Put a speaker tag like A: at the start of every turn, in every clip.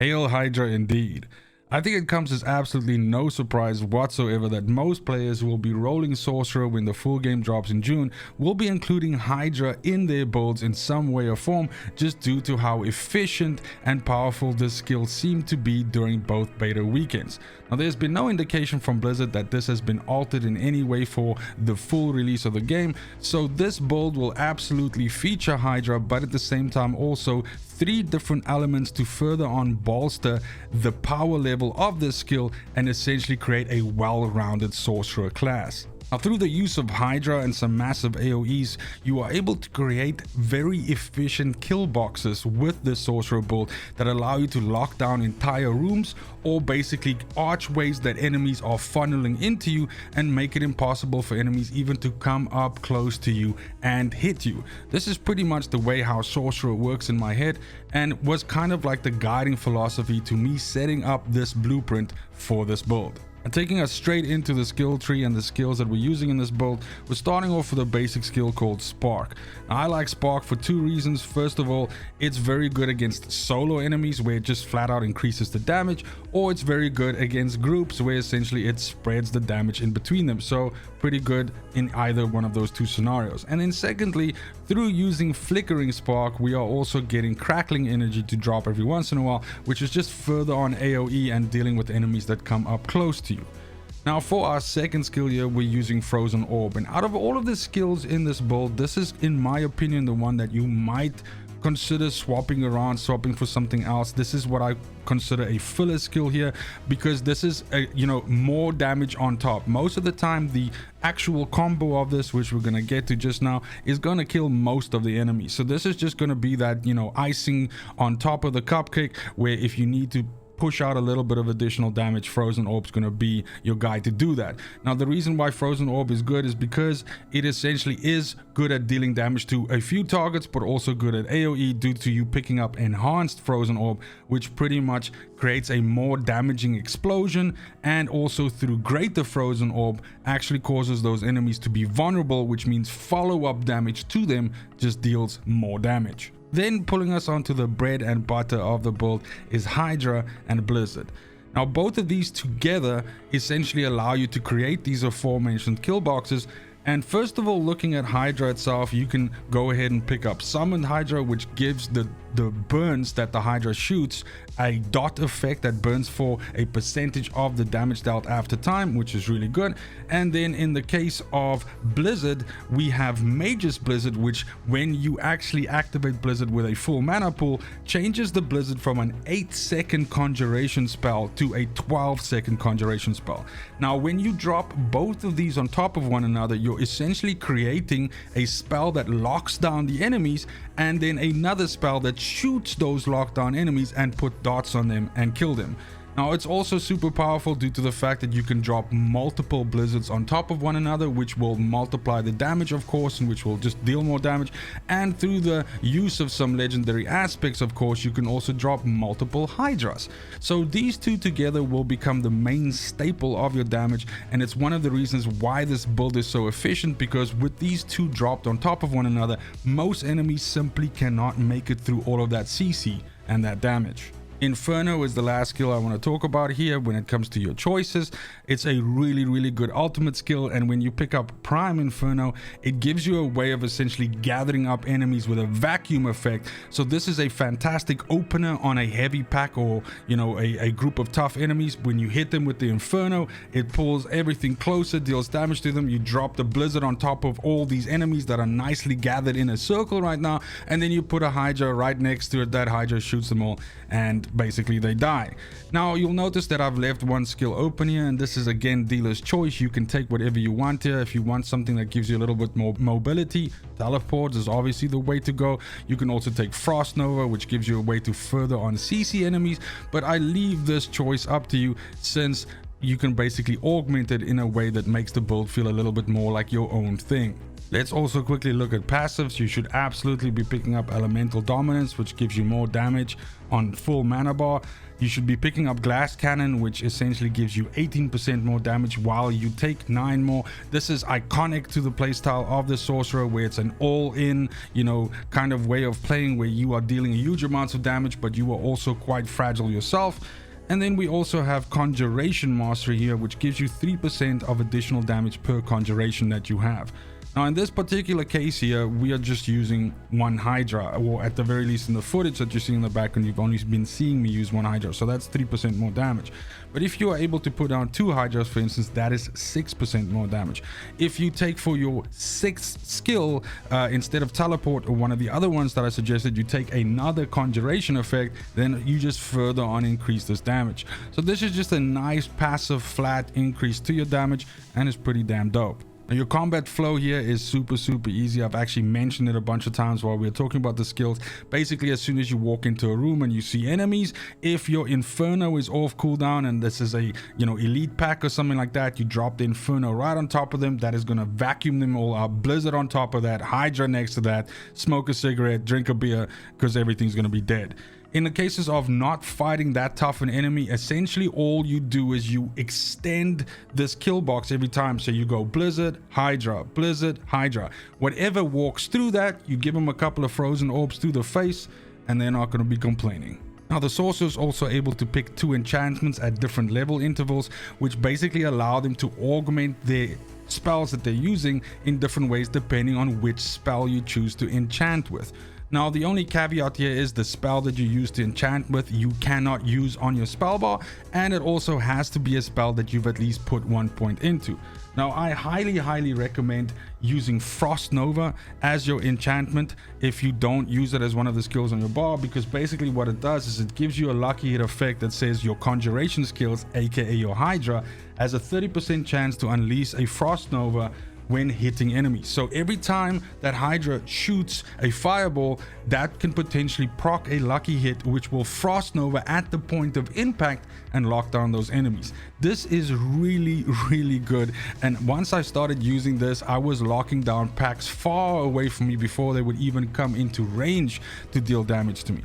A: Hail Hydra indeed. I think it comes as absolutely no surprise whatsoever that most players who will be rolling Sorcerer when the full game drops in June will be including Hydra in their builds in some way or form, just due to how efficient and powerful this skill seemed to be during both beta weekends. Now, there's been no indication from Blizzard that this has been altered in any way for the full release of the game, so this build will absolutely feature Hydra, but at the same time also 3 different elements to further on bolster the power level of this skill and essentially create a well-rounded Sorcerer class. Now, through the use of Hydra and some massive AoEs, you are able to create very efficient kill boxes with this Sorcerer build that allow you to lock down entire rooms or basically archways that enemies are funneling into you and make it impossible for enemies even to come up close to you and hit you. This is pretty much the way how Sorcerer works in my head and was kind of like the guiding philosophy to me setting up this blueprint for this build. And taking us straight into the skill tree and the skills that we're using in this build, we're starting off with a basic skill called Spark. Now, I like Spark for 2 reasons. First of all, it's very good against solo enemies where it just flat out increases the damage, or it's very good against groups where essentially it spreads the damage in between them. So pretty good in either one of those 2 scenarios. And then secondly, through using Flickering Spark, we are also getting Crackling Energy to drop every once in a while, which is just further on AoE and dealing with enemies that come up close to you. Now, for our second skill here, we're using Frozen Orb, and out of all of the skills in this build, this is in my opinion the one that you might consider swapping for something else. This is what I consider a filler skill here, because this is more damage on top. Most of the time the actual combo of this, which we're going to get to just now, is going to kill most of the enemies. So this is just going to be that icing on top of the cupcake, where if you need to push out a little bit of additional damage, Frozen Orb's going to be your guy to do that. Now, the reason why Frozen Orb is good is because it essentially is good at dealing damage to a few targets, but also good at AoE due to you picking up enhanced Frozen Orb, which pretty much creates a more damaging explosion, and also through greater Frozen Orb actually causes those enemies to be vulnerable, which means follow-up damage to them just deals more damage. Then pulling us onto the bread and butter of the build is Hydra and Blizzard. Now, both of these together essentially allow you to create these aforementioned kill boxes. And first of all, looking at Hydra itself, you can go ahead and pick up Summoned Hydra, which gives the burns that the Hydra shoots a dot effect that burns for a percentage of the damage dealt after time, which is really good. And then in the case of Blizzard, we have Mage's Blizzard, which when you actually activate Blizzard with a full mana pool, changes the Blizzard from an 8-second conjuration spell to a 12-second conjuration spell. Now, when you drop both of these on top of one another, you're essentially creating a spell that locks down the enemies, and then another spell that shoots those lockdown enemies and put dots on them and kill them. Now, it's also super powerful due to the fact that you can drop multiple blizzards on top of one another, which will multiply the damage, of course, and which will just deal more damage. And through the use of some legendary aspects, of course, you can also drop multiple Hydras. So these 2 together will become the main staple of your damage, and it's one of the reasons why this build is so efficient, because with these 2 dropped on top of one another, most enemies simply cannot make it through all of that CC and that damage. Inferno is the last skill I want to talk about here when it comes to your choices. It's a really good ultimate skill, and when you pick up Prime Inferno, it gives you a way of essentially gathering up enemies with a vacuum effect. So this is a fantastic opener on a heavy pack, or a group of tough enemies. When you hit them with the Inferno, it pulls everything closer, deals damage to them. You drop the Blizzard on top of all these enemies that are nicely gathered in a circle right now, and then you put a Hydra right next to it. That Hydra shoots them all, and basically they die. Now, you'll notice that I've left one skill open here, and this is again dealer's choice. You can take whatever you want here. If you want something that gives you a little bit more mobility, teleports is obviously the way to go. You can also take Frost Nova, which gives you a way to further on CC enemies, but I leave this choice up to you, since you can basically augment it in a way that makes the build feel a little bit more like your own thing. Let's also quickly look at passives. You should absolutely be picking up Elemental Dominance, which gives you more damage on full mana bar. You should be picking up Glass Cannon, which essentially gives you 18% more damage while you take 9 more. This is iconic to the playstyle of the Sorcerer, where it's an all-in, you know, kind of way of playing, where you are dealing huge amounts of damage, but you are also quite fragile yourself. And then we also have Conjuration Mastery here, which gives you 3% of additional damage per conjuration that you have. Now in this particular case here, we are just using one Hydra, or at the very least in the footage that you see in the background, you've only been seeing me use one Hydra, so that's 3% more damage. But if you are able to put down 2 Hydras, for instance, that is 6% more damage. If you take for your 6th skill, instead of Teleport or one of the other ones that I suggested, you take another Conjuration effect, then you just further on increase this damage. So this is just a nice passive flat increase to your damage, and it's pretty damn dope. Now, your combat flow here is super easy. I've actually mentioned it a bunch of times while we were talking about the skills. Basically, as soon as you walk into a room and you see enemies, if your Inferno is off cooldown and this is a, you know, elite pack or something like that, you drop the Inferno right on top of them. That is going to vacuum them all up. Blizzard on top of that, Hydra next to that, smoke a cigarette, drink a beer, because everything's going to be dead. In the cases of not fighting that tough an enemy, essentially all you do is you extend this kill box every time. So you go Blizzard, Hydra, Blizzard, Hydra. Whatever walks through that, you give them a couple of frozen orbs through the face, and they're not going to be complaining. Now the Sorcerer is also able to pick 2 enchantments at different level intervals, which basically allow them to augment their spells that they're using in different ways depending on which spell you choose to enchant with. Now the only caveat here is the spell that you use to enchant with, you cannot use on your spell bar, and it also has to be a spell that you've at least put 1 point into. Now I highly recommend using Frost Nova as your enchantment if you don't use it as one of the skills on your bar, because basically what it does is it gives you a lucky hit effect that says your conjuration skills, aka your Hydra, has a 30% chance to unleash a Frost Nova when hitting enemies. So every time that Hydra shoots a fireball, that can potentially proc a lucky hit, which will Frost Nova at the point of impact and lock down those enemies. This is really good, and once I started using this, I was locking down packs far away from me before they would even come into range to deal damage to me.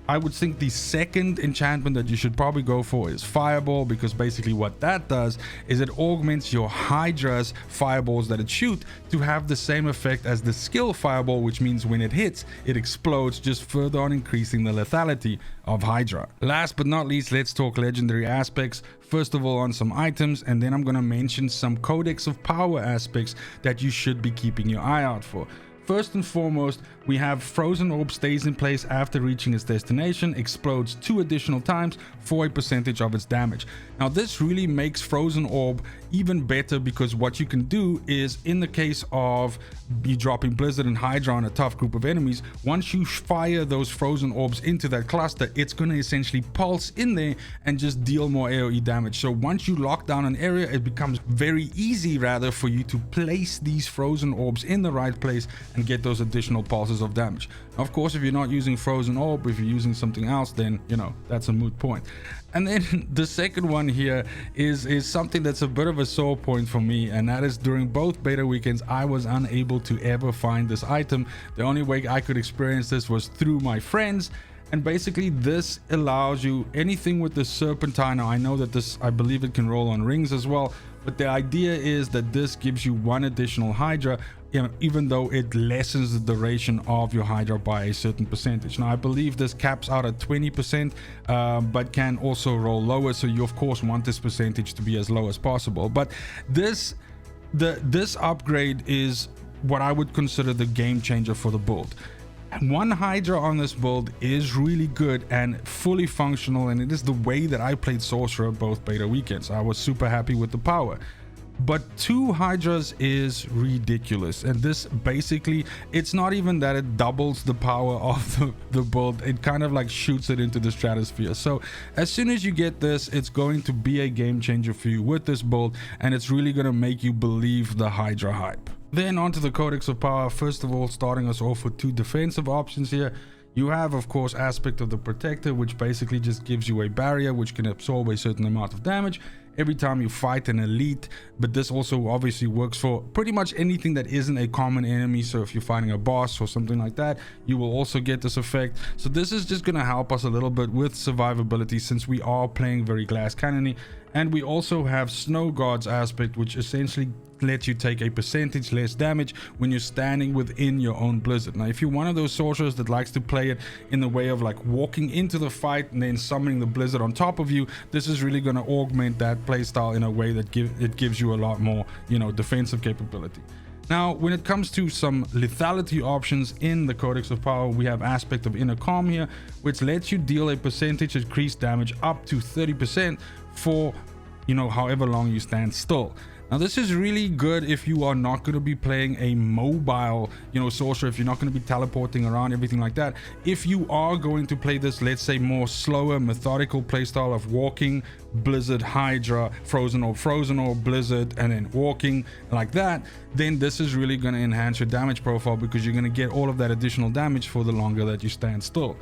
A: I would think the second enchantment that you should probably go for is Fireball, because basically what that does is it augments your Hydra's fireballs that it shoot to have the same effect as the skill Fireball, which means when it hits, it explodes, just further on increasing the lethality of Hydra. Last but not least, let's talk legendary aspects. First of all on some items, and then I'm going to mention some Codex of Power aspects that you should be keeping your eye out for. First and foremost, we have Frozen Orb stays in place after reaching its destination, explodes 2 additional times for a percentage of its damage. Now this really makes Frozen Orb even better, because what you can do is, in the case of you dropping Blizzard and Hydra on a tough group of enemies, once you fire those Frozen Orbs into that cluster, it's going to essentially pulse in there and just deal more AoE damage. So once you lock down an area, it becomes very easy rather for you to place these Frozen Orbs in the right place and get those additional pulses of damage. Of course, if you're not using Frozen Orb, if you're using something else, then you know that's a moot point. And then the second one here is something that's a bit of a sore point for me, and that is during both beta weekends I was unable to ever find this item. The only way I could experience this was through my friends. And basically this allows you anything with the Serpentine. Now I know that this, I believe it can roll on rings as well, but the idea is that this gives you 1 additional Hydra, even though it lessens the duration of your Hydra by a certain percentage. Now I believe this caps out at 20%, but can also roll lower, so you of course want this percentage to be as low as possible. But this upgrade is what I would consider the game changer for the build. 1 Hydra on this build is really good and fully functional, and it is the way that I played Sorcerer both beta weekends. I was super happy with the power. But 2 Hydras is ridiculous, and this basically, it's not even that it doubles the power of the build, it kind of like shoots it into the stratosphere. So as soon as you get this, it's going to be a game changer for you with this build, and it's really going to make you believe the Hydra hype. Then onto the Codex of Power. First of all, starting us off with 2 defensive options here. You have, of course, Aspect of the Protector, which basically just gives you a barrier which can absorb a certain amount of damage. every time you fight an elite, but this also obviously works for pretty much anything that isn't a common enemy. So if you're fighting a boss or something like that, you will also get this effect. So this is just going to help us a little bit with survivability, since we are playing very glass cannony. And we also have Snow God's aspect, which essentially lets you take a percentage less damage when you're standing within your own blizzard. Now, if you're one of those sorcerers that likes to play it in the way of like walking into the fight and then summoning the blizzard on top of you, this is really going to augment that playstyle in a way that gives you a lot more, you know, defensive capability. Now, when it comes to some lethality options in the Codex of Power, we have aspect of Inner Calm here, which lets you deal a percentage increased damage up to 30% for, you know, however long you stand still. Now, this is really good if you are not going to be playing a mobile, you know, sorcerer, if you're not going to be teleporting around, everything like that. If you are going to play this, let's say, more slower, methodical playstyle of walking, Blizzard, Hydra, Frozen Orb, Blizzard, and then walking like that, then this is really going to enhance your damage profile, because you're going to get all of that additional damage for the longer that you stand still.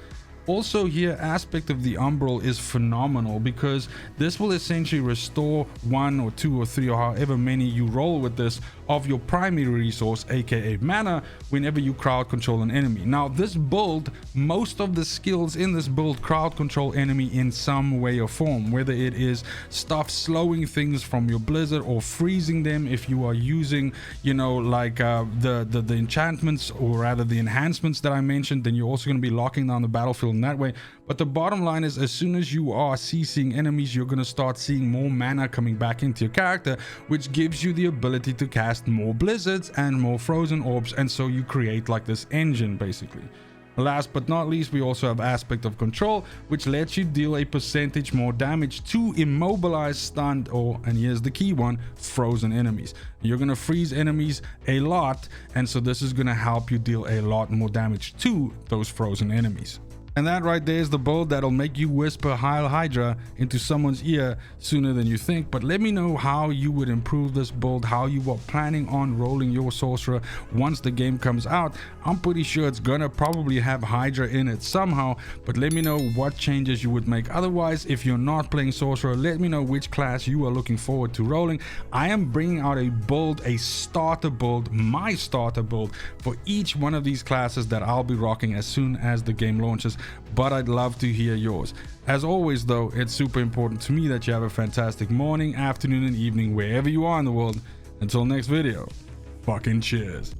A: Also here, aspect of the Umbral is phenomenal, because this will essentially restore 1 or 2 or 3 or however many you roll with this of your primary resource, aka mana, whenever you crowd control an enemy. Now, this build, most of the skills in this build crowd control enemy in some way or form, whether it is stuff slowing things from your blizzard or freezing them if you are using, you know, like the enchantments, or rather the enhancements that I mentioned, then you're also going to be locking down the battlefield in that way. But the bottom line is, as soon as you are CCing enemies, you're going to start seeing more mana coming back into your character, which gives you the ability to cast more blizzards and more frozen orbs, and so you create like this engine basically. Last but not least, we also have aspect of control, which lets you deal a percentage more damage to immobilize, stunned, or, and here's the key one, frozen enemies. You're going to freeze enemies a lot, and so this is going to help you deal a lot more damage to those frozen enemies. And that right there is the build that'll make you whisper Heil Hydra into someone's ear sooner than you think. But let me know how you would improve this build, how you are planning on rolling your sorcerer once the game comes out. I'm pretty sure it's gonna probably have Hydra in it somehow, but let me know what changes you would make. Otherwise, if you're not playing sorcerer, let me know which class you are looking forward to rolling. I am bringing out a build, a starter build, my starter build for each one of these classes that I'll be rocking as soon as the game launches. But I'd love to hear yours. As always though, it's super important to me that you have a fantastic morning, afternoon, and evening wherever you are in the world. Until next video, fucking cheers.